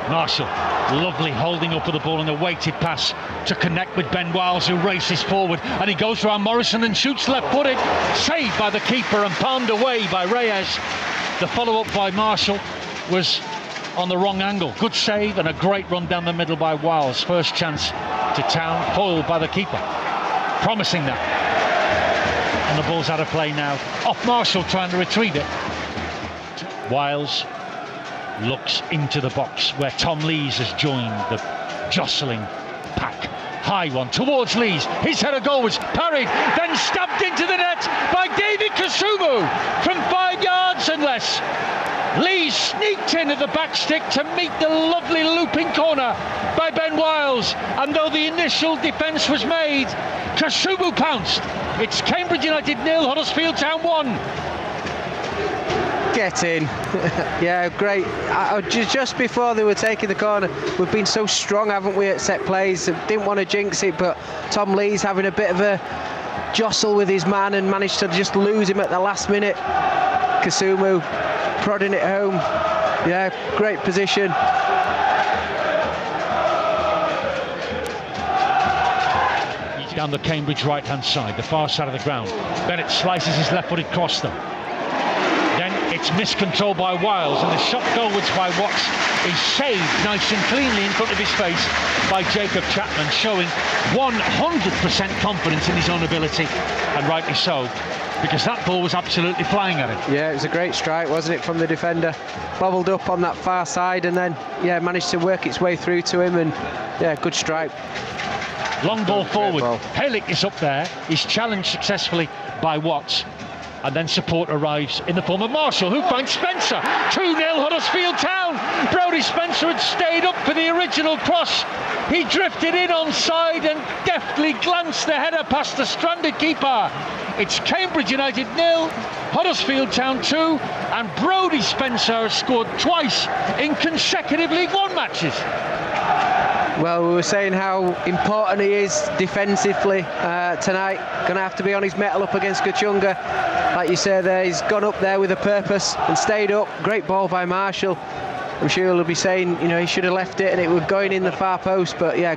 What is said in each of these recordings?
Marshall, lovely holding up of the ball and a weighted pass to connect with Ben Wiles, who races forward, and he goes around Morrison and shoots left-footed, saved by the keeper and palmed away by Reyes. The follow-up by Marshall was on the wrong angle. Good save and a great run down the middle by Wiles. First chance to Town, foiled by the keeper. Promising that. And the ball's out of play now. Off Marshall, trying to retrieve it. Wiles looks into the box where Tom Lees has joined the jostling pack. High one towards Lees. His header goal was parried, then stabbed into the net by David Kasumu from 5 yards and less. Lees sneaked in at the back stick to meet the lovely looping corner by Ben Wiles, and though the initial defence was made, Kasumu pounced. It's Cambridge United 0, Huddersfield Town 1. Get in. Yeah, great. Just before they were taking the corner, we've been so strong, haven't we, at set plays? Didn't want to jinx it, but Tom Lee's having a bit of a jostle with his man and managed to just lose him at the last minute. Kasumu prodding it home. Yeah, great position. Down the Cambridge right-hand side, the far side of the ground. Bennett slices his left-footed cross them. Then it's miscontrolled by Wiles, and the shot goalwards by Watts is saved nice and cleanly in front of his face by Jacob Chapman, showing 100% confidence in his own ability, and rightly so, because that ball was absolutely flying at him. Yeah, it was a great strike, wasn't it, from the defender? Bobbled up on that far side and then, yeah, managed to work its way through to him, and yeah, good strike. Long ball forward. Helic is up there. He's challenged successfully by Watts. And then support arrives in the form of Marshall, who finds Spencer. 2-0 Huddersfield Town. Brodie Spencer had stayed up for the original cross. He drifted in onside and deftly glanced the header past the stranded keeper. It's Cambridge United 0, Huddersfield Town 2, and Brodie Spencer has scored twice in consecutive League One matches. Well, we were saying how important he is defensively tonight. Going to have to be on his mettle up against Kachunga. Like you say there, he's gone up there with a purpose and stayed up. Great ball by Marshall. I'm sure he'll be saying, you know, he should have left it and it was going in the far post. But yeah,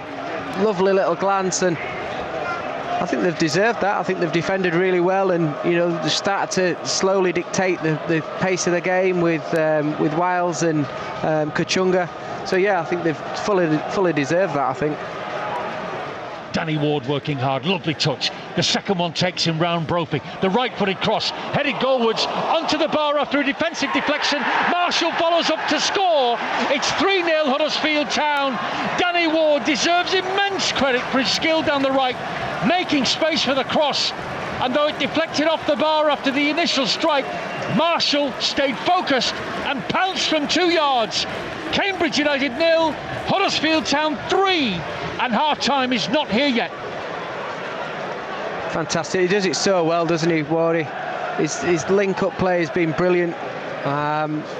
lovely little glance, and I think they've deserved that. I think they've defended really well, and you know, they started to slowly dictate the pace of the game with Wiles and Kachunga. So yeah, I think they've fully deserved that, I think. Danny Ward working hard, lovely touch. The second one takes him round Brophy. The right-footed cross, headed goalwards, onto the bar after a defensive deflection. Marshall follows up to score. It's 3-0 Huddersfield Town. Danny Ward deserves immense credit for his skill down the right, making space for the cross. And though it deflected off the bar after the initial strike, Marshall stayed focused and pounced from 2 yards. Cambridge United 0, Huddersfield Town 3, and half-time is not here yet. Fantastic. He does it so well, doesn't he, Wardy? His link-up play has been brilliant.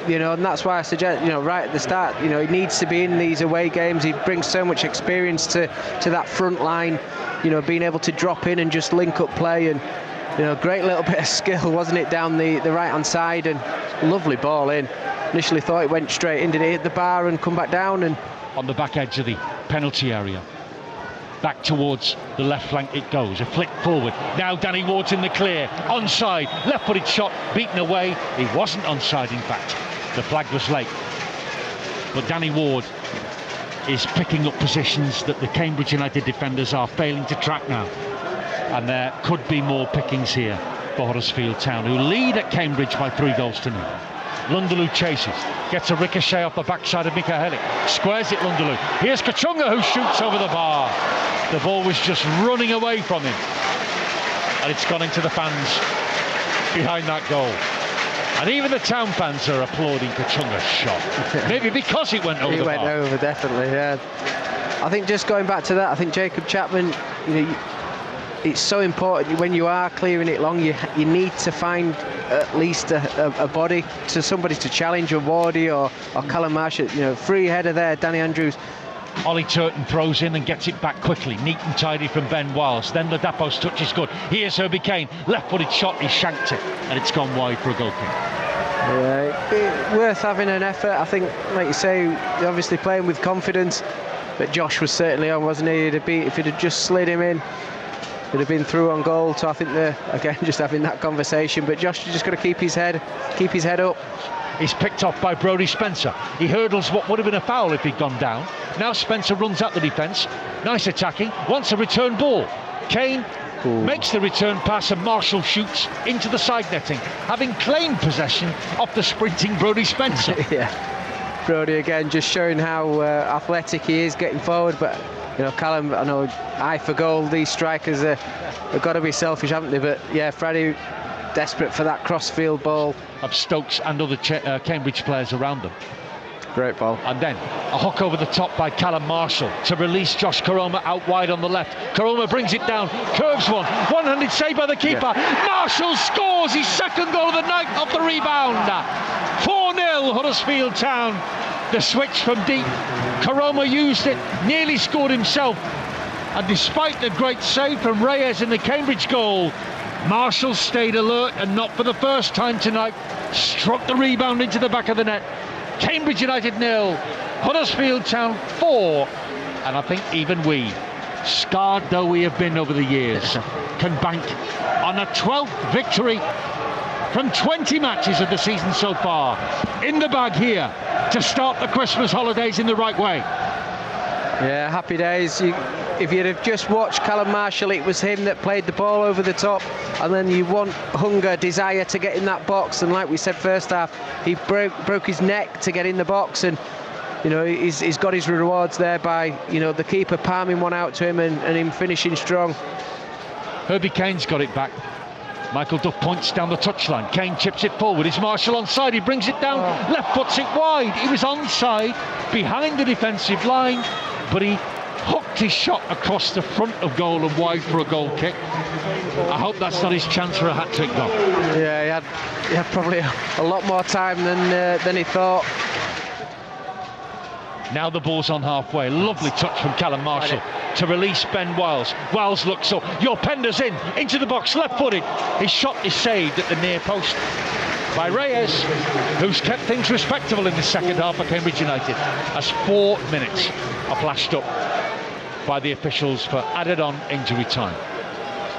You know, and that's why I suggest, you know, right at the start, you know, he needs to be in these away games. He brings so much experience to that front line, you know, being able to drop in and just link up play, and you know, great little bit of skill, wasn't it, down the right-hand side, and lovely ball in. Initially thought it went straight in, did it hit the bar and come back down? And on the back edge of the penalty area, back towards the left flank it goes, a flick forward. Now Danny Ward's in the clear, onside, left-footed shot, beaten away. He wasn't onside, in fact. The flag was late. But Danny Ward is picking up positions that the Cambridge United defenders are failing to track now. And there could be more pickings here for Huddersfield Town, who lead at Cambridge by 3-0. Lundalu chases, gets a ricochet off the backside of Mika Helic, squares it Lundalu. Here's Kachunga, who shoots over the bar. The ball was just running away from him, and it's gone into the fans behind that goal. And even the Town fans are applauding Kachunga's shot. Maybe because it went over the bar. It went over, definitely, yeah. I think just going back to that, I think Jacob Chapman, you know, it's so important when you are clearing it long, you need to find at least a body, to somebody to challenge, a Wardy or Callum Marsh. You know, free header there, Danny Andrews. Ollie Turton throws in and gets it back quickly, neat and tidy from Ben Wiles. Then the Dapo's touch is good. Here's Herbie Kane, left-footed shot, he shanked it, and it's gone wide for a goal kick. Yeah, worth having an effort. I think, like you say, you're obviously playing with confidence, but Josh was certainly on, wasn't he? If he'd have just slid him in, he'd have been through on goal. So I think they're, again, just having that conversation. But Josh has just got to keep his head up. He's picked off by Brodie Spencer. He hurdles what would have been a foul if he'd gone down. Now Spencer runs at the defence. Nice attacking. Wants a return ball. Kane makes the return pass and Marshall shoots into the side netting, having claimed possession of the sprinting Brodie Spencer. Yeah, Brodie again just showing how athletic he is getting forward. But you know, Callum, I know, eye for goal. These strikers have got to be selfish, haven't they? But yeah, Freddie desperate for that cross-field ball. Of Stokes and other Cambridge players around them. Great ball. And then a hook over the top by Callum Marshall to release Josh Koroma out wide on the left. Koroma brings it down, curves one-handed save by the keeper. Yeah. Marshall scores his second goal of the night off the rebound. 4-0 Huddersfield Town. The switch from deep. Koroma used it, nearly scored himself. And despite the great save from Reyes in the Cambridge goal, Marshall stayed alert and not for the first time tonight struck the rebound into the back of the net. Cambridge United 0, Huddersfield Town 4, and I think even we, scarred though we have been over the years, can bank on a 12th victory from 20 matches of the season so far. In the bag here to start the Christmas holidays in the right way. Yeah, happy days. If you'd have just watched Callum Marshall, it was him that played the ball over the top, and then you want hunger, desire to get in that box. And like we said first half, he broke his neck to get in the box, and you know he's got his rewards there by the keeper palming one out to him and him finishing strong. Herbie Kane's got it back. Michael Duff points down the touchline. Kane chips it forward. Is Marshall onside? He brings it down, left foots it wide. He was onside behind the defensive line, but he hooked his shot across the front of goal and wide for a goal kick. I hope that's not his chance for a hat-trick though. Yeah, he had probably a lot more time than he thought. Now the ball's on halfway. Lovely touch from Callum Marshall to release Ben Wiles. Wiles looks up. Pender's into the box, left-footed. His shot is saved at the near post by Reyes, who's kept things respectable in the second half for Cambridge United, as 4 minutes are flashed up by the officials for added-on injury time.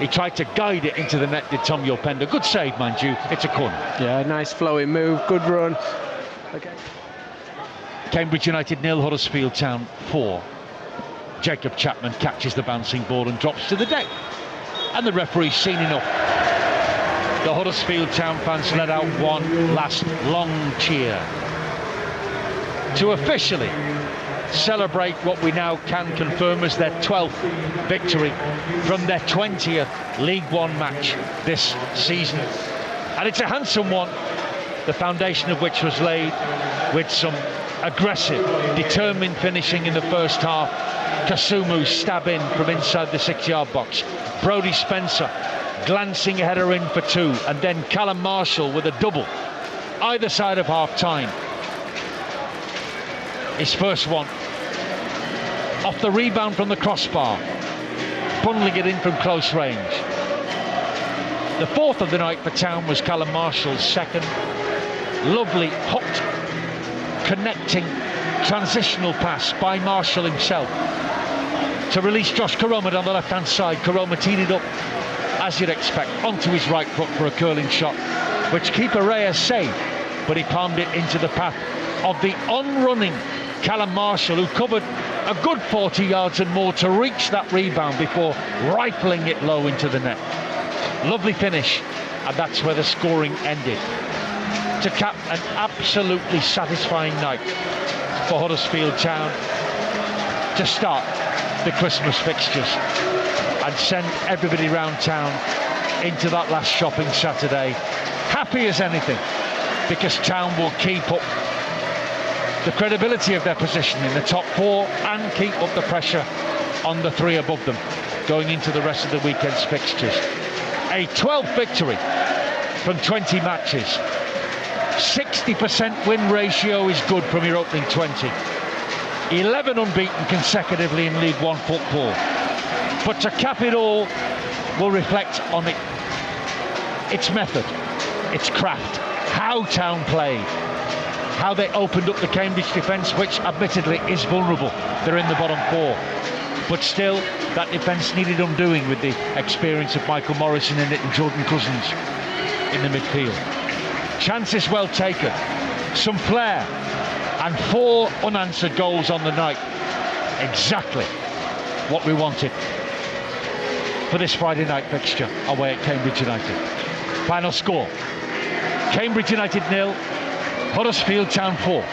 He tried to guide it into the net, did Tom Pender. Good save, mind you. It's a corner. Yeah, nice flowing move, good run. Okay. Cambridge United 0, Huddersfield Town 4. Jacob Chapman catches the bouncing ball and drops to the deck. And the referee's seen enough. The Huddersfield Town fans let out one last long cheer to officially celebrate what we now can confirm as their 12th victory from their 20th League One match this season. And it's a handsome one, the foundation of which was laid with some aggressive, determined finishing in the first half. Kasumu stab in from inside the 6-yard box. Brodie Spencer glancing a header in for 2, and then Callum Marshall with a double either side of half-time. His first one off the rebound from the crossbar, funneling it in from close range. The fourth of the night for Town was Callum Marshall's second. Lovely hooked, connecting, transitional pass by Marshall himself to release Josh Koroma down the left-hand side. Koroma teed it up, as you'd expect, onto his right foot for a curling shot, which keeper Reyes saved, but he palmed it into the path of the on-running Callum Marshall, who covered a good 40 yards and more to reach that rebound before rifling it low into the net. Lovely finish, and that's where the scoring ended. To cap an absolutely satisfying night for Huddersfield Town to start the Christmas fixtures and send everybody round town into that last shopping Saturday happy as anything, because Town will keep up the credibility of their position in the top 4 and keep up the pressure on the 3 above them going into the rest of the weekend's fixtures. A 12th victory from 20 matches. 60% win ratio is good from your opening 20. 11 unbeaten consecutively in League One football. But to cap it all, will reflect on its method, its craft, how Town played, how they opened up the Cambridge defence, which admittedly is vulnerable. They're in the bottom four. But still, that defence needed undoing with the experience of Michael Morrison in it and Jordan Cousins in the midfield. Chances well taken, some flair, and 4 unanswered goals on the night. Exactly what we wanted for this Friday night fixture away at Cambridge United. Final score: Cambridge United 0, Huddersfield Town 4.